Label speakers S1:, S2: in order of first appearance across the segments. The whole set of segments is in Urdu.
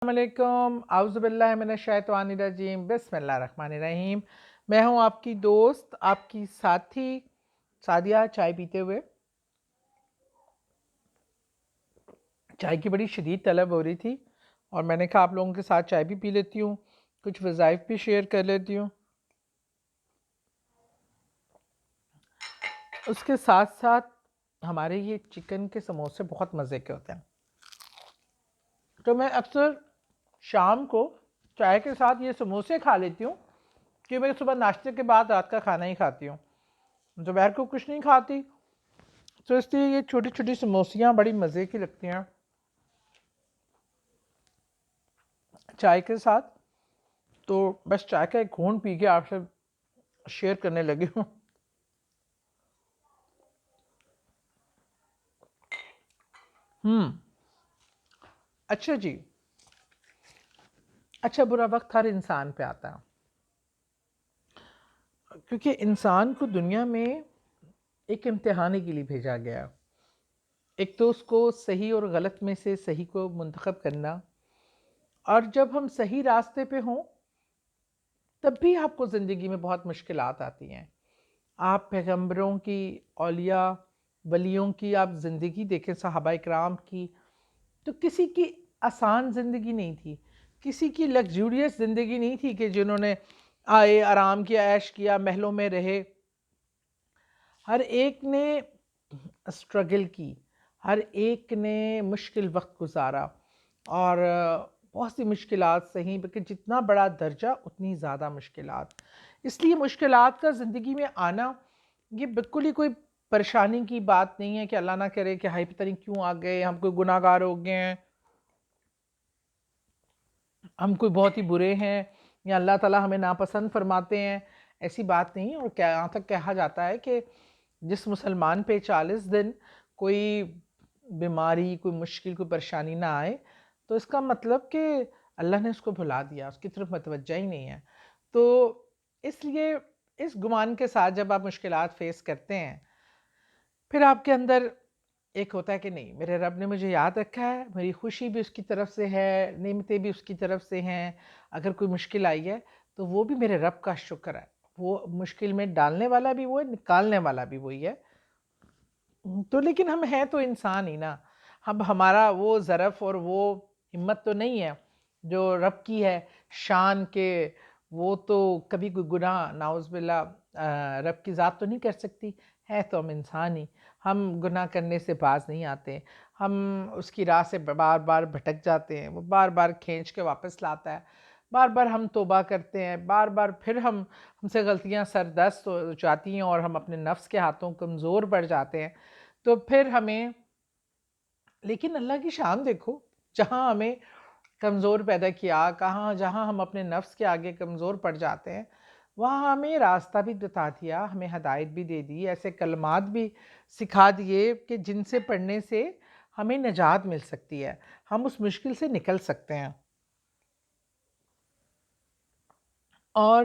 S1: السلام علیکم، اعوذ باللہ من الشیطان الرجیم، بسم اللہ الرحمن الرحیم۔ میں ہوں آپ کی دوست، آپ کی ساتھی سعدیہ۔ چائے پیتے ہوئے، چائے کی بڑی شدید طلب ہو رہی تھی اور میں نے کہا آپ لوگوں کے ساتھ چائے بھی پی لیتی ہوں، کچھ وظائف بھی شیئر کر لیتی ہوں۔ اس کے ساتھ ساتھ ہمارے یہ چکن کے سموسے بہت مزے کے ہوتے ہیں، تو میں اکثر شام کو چائے کے ساتھ یہ سموسے کھا لیتی ہوں کہ میں صبح ناشتے کے بعد رات کا کھانا ہی کھاتی ہوں، دوپہر کو کچھ نہیں کھاتی، تو اس لیے یہ چھوٹی چھوٹی سموسیاں بڑی مزے کی لگتی ہیں چائے کے ساتھ۔ تو بس چائے کا ایک گھونٹ پی کے آپ سے شیئر کرنے لگی ہوں۔ اچھا جی، اچھا برا وقت ہر انسان پہ آتا ہے، کیونکہ انسان کو دنیا میں ایک امتحان کے لیے بھیجا گیا، ایک تو اس کو صحیح اور غلط میں سے صحیح کو منتخب کرنا، اور جب ہم صحیح راستے پہ ہوں تب بھی آپ کو زندگی میں بہت مشکلات آتی ہیں۔ آپ پیغمبروں کی، اولیاء ولیوں کی آپ زندگی دیکھیں، صحابہ اکرام کی، تو کسی کی آسان زندگی نہیں تھی، کسی کی لگزوریس زندگی نہیں تھی کہ جنہوں نے آئے آرام کیا، عیش کیا، محلوں میں رہے۔ ہر ایک نے اسٹرگل کی، ہر ایک نے مشکل وقت گزارا اور بہت سی مشکلات سہیں، بلکہ جتنا بڑا درجہ اتنی زیادہ مشکلات۔ اس لیے مشکلات کا زندگی میں آنا یہ بالکل ہی کوئی پریشانی کی بات نہیں ہے کہ اللہ نہ کرے کہ ہائی پتہ نہیں کیوں آ گئے، ہم کوئی گناہ گار ہو گئے ہیں، ہم کوئی بہت ہی برے ہیں، یا اللہ تعالیٰ ہمیں ناپسند فرماتے ہیں۔ ایسی بات نہیں۔ اور یہاں تک کہا جاتا ہے کہ جس مسلمان پہ 40 دن کوئی بیماری، کوئی مشکل، کوئی پریشانی نہ آئے، تو اس کا مطلب کہ اللہ نے اس کو بھلا دیا، اس کی طرف متوجہ ہی نہیں ہے۔ تو اس لیے اس گمان کے ساتھ جب آپ مشکلات فیس کرتے ہیں، پھر آپ کے اندر ایک ہوتا ہے کہ نہیں، میرے رب نے مجھے یاد رکھا ہے، میری خوشی بھی اس کی طرف سے ہے، نعمتیں بھی اس کی طرف سے ہیں۔ اگر کوئی مشکل آئی ہے تو وہ بھی میرے رب کا شکر ہے، وہ مشکل میں ڈالنے والا بھی وہ ہے، نکالنے والا بھی وہی ہے۔ تو لیکن ہم ہیں تو انسان ہی نا، ہمارا وہ ظرف اور وہ ہمت تو نہیں ہے جو رب کی ہے، شان کے وہ تو کبھی کوئی گناہ نعوذ باللہ رب کی ذات تو نہیں کر سکتی، ہے تو ہم انسان ہی، ہم گناہ کرنے سے باز نہیں آتے، ہم اس کی راہ سے بار بار بھٹک جاتے ہیں، وہ بار بار کھینچ کے واپس لاتا ہے، بار بار ہم توبہ کرتے ہیں، بار بار پھر ہم سے غلطیاں سردست ہو جاتی ہیں اور ہم اپنے نفس کے ہاتھوں کمزور پڑ جاتے ہیں، تو پھر ہمیں، لیکن اللہ کی شان دیکھو، جہاں ہمیں کمزور پیدا کیا، جہاں ہم اپنے نفس کے آگے کمزور پڑ جاتے ہیں، وہاں ہمیں راستہ بھی بتا دیا، ہمیں ہدایت بھی دے دی، ایسے کلمات بھی سکھا دیے کہ جن سے پڑھنے سے ہمیں نجات مل سکتی ہے، ہم اس مشکل سے نکل سکتے ہیں۔ اور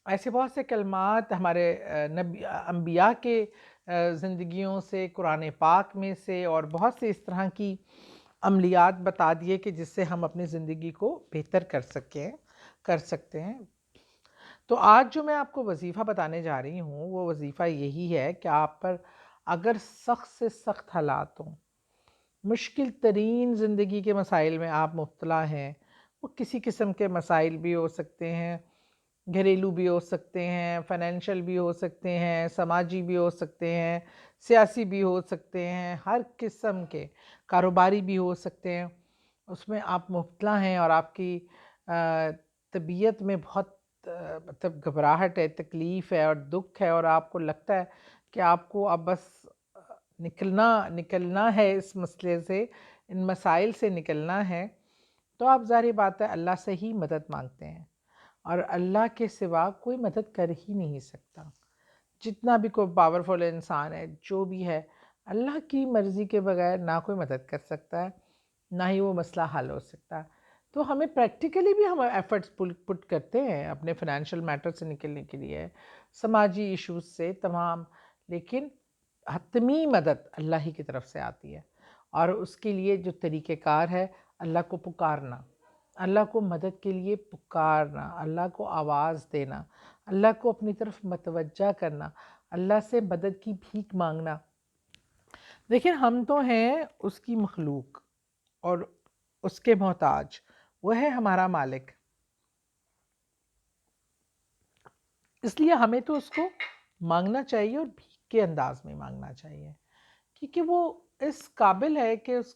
S1: ایسے بہت سے کلمات ہمارے انبیاء کے زندگیوں سے، قرآن پاک میں سے، اور بہت سے اس طرح کی عملیات بتا دیے کہ جس سے ہم اپنی زندگی کو بہتر کر سکتے ہیں۔ تو آج جو میں آپ کو وظیفہ بتانے جا رہی ہوں، وہ وظیفہ یہی ہے کہ آپ پر اگر سخت سے سخت حالات ہوں، مشکل ترین زندگی کے مسائل میں آپ مبتلا ہیں، وہ کسی قسم کے مسائل بھی ہو سکتے ہیں، گھریلو بھی ہو سکتے ہیں، فائنینشیل بھی ہو سکتے ہیں، سماجی بھی ہو سکتے ہیں، سیاسی بھی ہو سکتے ہیں، ہر قسم کے کاروباری بھی ہو سکتے ہیں، اس میں آپ مبتلا ہیں اور آپ کی طبیعت میں بہت مطلب گھبراہٹ ہے، تکلیف ہے اور دکھ ہے، اور آپ کو لگتا ہے کہ آپ کو اب بس نکلنا ہے اس مسئلے سے، ان مسائل سے نکلنا ہے، تو آپ ظاہر بات ہے اللہ سے ہی مدد مانگتے ہیں، اور اللہ کے سوا کوئی مدد کر ہی نہیں سکتا۔ جتنا بھی کوئی پاورفل انسان ہے، جو بھی ہے، اللہ کی مرضی کے بغیر نہ کوئی مدد کر سکتا ہے، نہ ہی وہ مسئلہ حل ہو سکتا ہے۔ تو ہمیں پریکٹیکلی بھی ہم ایفرٹس پٹ کرتے ہیں اپنے فائنینشیل میٹر سے نکلنے کے لیے، سماجی ایشوز سے تمام، لیکن حتمی مدد اللہ ہی کی طرف سے آتی ہے، اور اس کے لیے جو طریقہ کار ہے اللہ کو پکارنا، اللہ کو مدد کے لیے پکارنا، اللہ کو آواز دینا، اللہ کو اپنی طرف متوجہ کرنا، اللہ سے مدد کی بھیک مانگنا۔ دیکھیں ہم تو ہیں اس کی مخلوق اور اس کے محتاج، وہ ہے ہمارا مالک، اس لیے ہمیں تو اس کو مانگنا چاہیے اور بھیک کے انداز میں مانگنا چاہیے، کیونکہ وہ اس قابل ہے کہ اس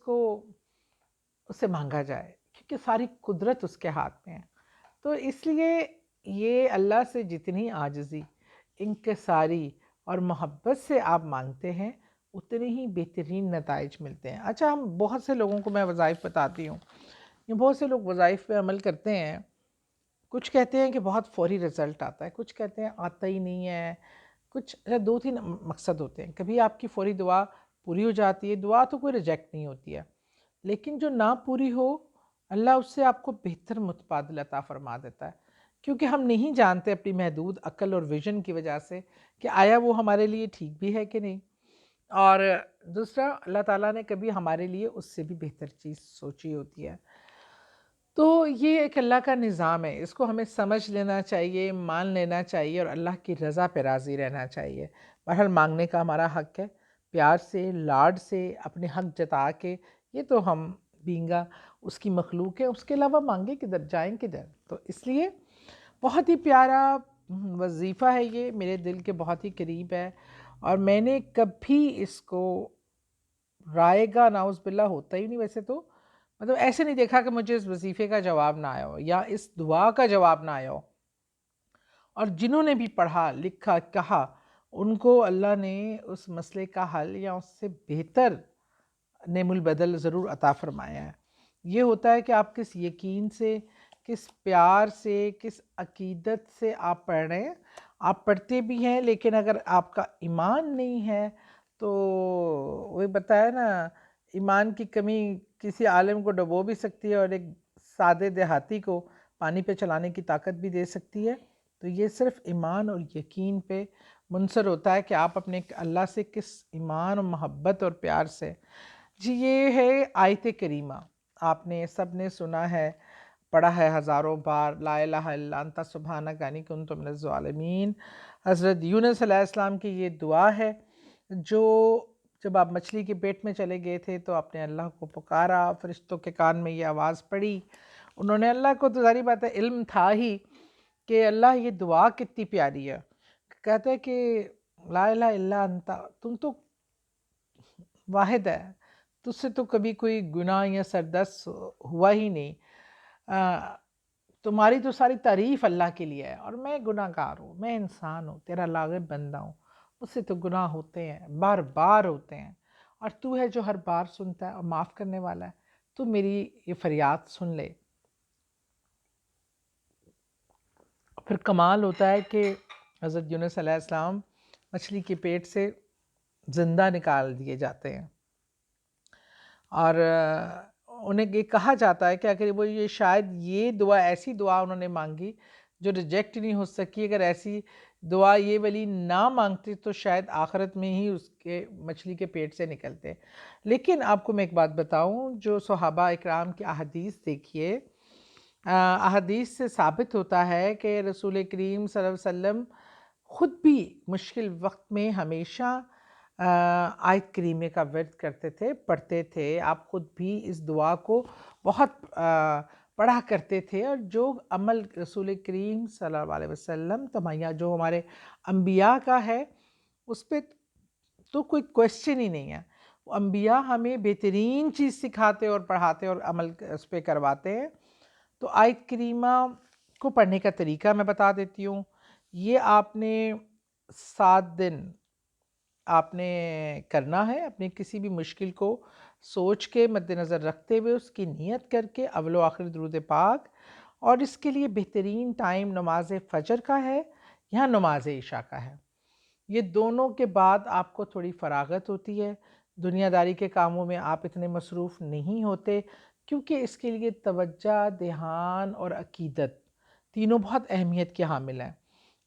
S1: سے مانگا جائے، کیونکہ ساری قدرت اس کے ہاتھ میں ہے۔ تو اس لیے یہ اللہ سے جتنی عاجزی، انکساری اور محبت سے آپ مانگتے ہیں اتنے ہی بہترین نتائج ملتے ہیں۔ اچھا، ہم بہت سے لوگوں کو میں وظائف بتاتی ہوں، یہ بہت سے لوگ وظائف پہ عمل کرتے ہیں، کچھ کہتے ہیں کہ بہت فوری رزلٹ آتا ہے، کچھ کہتے ہیں آتا ہی نہیں ہے، کچھ دو تین مقصد ہوتے ہیں۔ کبھی آپ کی فوری دعا پوری ہو جاتی ہے، دعا تو کوئی ریجیکٹ نہیں ہوتی ہے، لیکن جو نہ پوری ہو اللہ اس سے آپ کو بہتر متبادل عطا فرما دیتا ہے، کیونکہ ہم نہیں جانتے اپنی محدود عقل اور ویژن کی وجہ سے کہ آیا وہ ہمارے لیے ٹھیک بھی ہے کہ نہیں، اور دوسرا اللہ تعالیٰ نے کبھی ہمارے لیے اس سے بھی بہتر چیز سوچی ہوتی ہے۔ تو یہ ایک اللہ کا نظام ہے، اس کو ہمیں سمجھ لینا چاہیے، مان لینا چاہیے اور اللہ کی رضا پہ راضی رہنا چاہیے۔ بہرحال مانگنے کا ہمارا حق ہے، پیار سے، لاڈ سے، اپنے حق جتا کے، یہ تو ہم بینگا اس کی مخلوق ہے، اس کے علاوہ مانگے کدھر، جائیں کدھر؟ تو اس لیے بہت ہی پیارا وظیفہ ہے، یہ میرے دل کے بہت ہی قریب ہے، اور میں نے کبھی اس کو رائے گا ناؤز باللہ ہوتا ہی نہیں ویسے تو، مطلب ایسے نہیں دیکھا کہ مجھے اس وظیفے کا جواب نہ آیا ہو یا اس دعا کا جواب نہ آیا ہو، اور جنہوں نے بھی پڑھا لکھا کہا ان کو اللہ نے اس مسئلے کا حل یا اس سے بہتر نعم البدل ضرور عطا فرمایا ہے۔ یہ ہوتا ہے کہ آپ کس یقین سے، کس پیار سے، کس عقیدت سے آپ پڑھ رہے ہیں، آپ پڑھتے بھی ہیں لیکن اگر آپ کا ایمان نہیں ہے تو وہی بتایا نا، ایمان کی کمی کسی عالم کو ڈبو بھی سکتی ہے اور ایک سادے دیہاتی کو پانی پہ چلانے کی طاقت بھی دے سکتی ہے۔ تو یہ صرف ایمان اور یقین پہ منحصر ہوتا ہے کہ آپ اپنے اللہ سے کس ایمان اور محبت اور پیار سے۔ جی یہ ہے آیت کریمہ، آپ نے سب نے سنا ہے، پڑھا ہے ہزاروں بار، لا الہ الا انت سبحانک انی کنت من الظالمین۔ حضرت یونس علیہ السلام کی یہ دعا ہے، جو جب آپ مچھلی کے پیٹ میں چلے گئے تھے تو آپ نے اللہ کو پکارا، فرشتوں کے کان میں یہ آواز پڑی، انہوں نے اللہ کو، تو ظاہری بات ہے علم تھا ہی کہ اللہ یہ دعا کتنی پیاری ہے، کہتا ہے کہ لا الہ الا انت، تم تو واحد ہے، تجھ سے تو کبھی کوئی گناہ یا سردست ہوا ہی نہیں، تمہاری تو ساری تعریف اللہ کے لیے ہے، اور میں گناہ گار ہوں، میں انسان ہوں، تیرا لاغر بندہ ہوں، مجھ سے تو گناہ ہوتے ہیں، بار بار ہوتے ہیں، اور تو ہے جو ہر بار سنتا ہے اور معاف کرنے والا ہے، تو میری یہ فریاد سن لے۔ پھر کمال ہوتا ہے کہ حضرت یونس علیہ السلام مچھلی کے پیٹ سے زندہ نکال دیے جاتے ہیں، اور انہیں یہ کہا جاتا ہے کہ اگر وہ یہ شاید یہ دعا، ایسی دعا انہوں نے مانگی جو ریجیکٹ نہیں ہو سکی، اگر ایسی دعا یہ ولی نہ مانگتے تو شاید آخرت میں ہی اس کے مچھلی کے پیٹ سے نکلتے۔ لیکن آپ کو میں ایک بات بتاؤں، جو صحابہ اکرام کی احادیث دیکھیے، احادیث سے ثابت ہوتا ہے کہ رسول کریم صلی اللہ علیہ وسلم خود بھی مشکل وقت میں ہمیشہ آیت کریمہ کا ورد کرتے تھے، پڑھتے تھے، آپ خود بھی اس دعا کو بہت پڑھا کرتے تھے، اور جو عمل رسول کریم صلی اللہ علیہ وسلم تمہیا جو ہمارے انبیاء کا ہے اس پہ تو کوئی کویسچن ہی نہیں ہے، وہ انبیاء ہمیں بہترین چیز سکھاتے اور پڑھاتے اور عمل اس پہ کرواتے ہیں۔ تو آیت کریمہ کو پڑھنے کا طریقہ میں بتا دیتی ہوں، یہ آپ نے 7 دن آپ نے کرنا ہے، اپنے کسی بھی مشکل کو سوچ کے مد نظر رکھتے ہوئے اس کی نیت کر کے اول و آخر درود پاک، اور اس کے لیے بہترین ٹائم نماز فجر کا ہے یا نماز عشاء کا ہے، یہ دونوں کے بعد آپ کو تھوڑی فراغت ہوتی ہے، دنیا داری کے کاموں میں آپ اتنے مصروف نہیں ہوتے، کیونکہ اس کے لیے توجہ، دھیان اور عقیدت تینوں بہت اہمیت کے حامل ہیں۔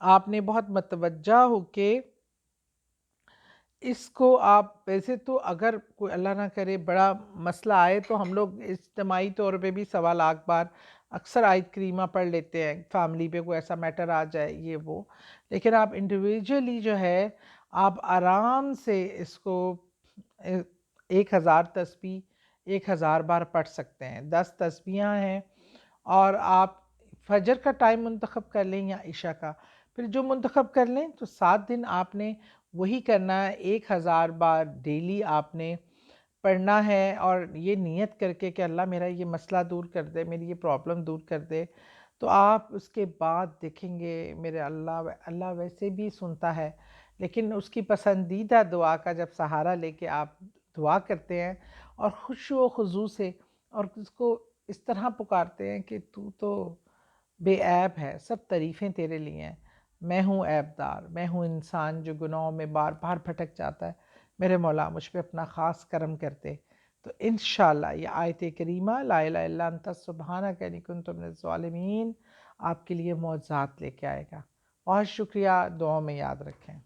S1: آپ نے بہت متوجہ ہو کے اس کو آپ ویسے تو اگر کوئی اللہ نہ کرے بڑا مسئلہ آئے تو ہم لوگ اجتماعی طور پہ بھی 1.25 بار اکثر آیت کریمہ پڑھ لیتے ہیں، فیملی پہ کوئی ایسا میٹر آ جائے یہ وہ، لیکن آپ انڈیویجولی جو ہے آپ آرام سے اس کو 1000 تسبیح 1000 بار پڑھ سکتے ہیں، 10 تسبیحاں ہیں، اور آپ فجر کا ٹائم منتخب کر لیں یا عشاء کا، پھر جو منتخب کر لیں تو 7 دن آپ نے وہی کرنا ہے، 1000 بار ڈیلی آپ نے پڑھنا ہے، اور یہ نیت کر کے کہ اللہ میرا یہ مسئلہ دور کر دے، میری یہ پرابلم دور کر دے، تو آپ اس کے بعد دیکھیں گے میرے اللہ ویسے بھی سنتا ہے، لیکن اس کی پسندیدہ دعا کا جب سہارا لے کے آپ دعا کرتے ہیں اور خشوع و خضوع سے، اور اس کو اس طرح پکارتے ہیں کہ تو بے عیب ہے، سب تعریفیں تیرے لیے ہیں، میں ہوں عیب دار، میں ہوں انسان جو گناہوں میں بار بار بھٹک جاتا ہے، میرے مولا مجھ پہ اپنا خاص کرم کرتے، تو انشاءاللہ یہ آیت کریمہ لا الہ الا انت سبحانک انی کنت من الظالمین آپ کے لیے معجزات لے کے آئے گا۔ بہت شکریہ، دعاؤں میں یاد رکھیں۔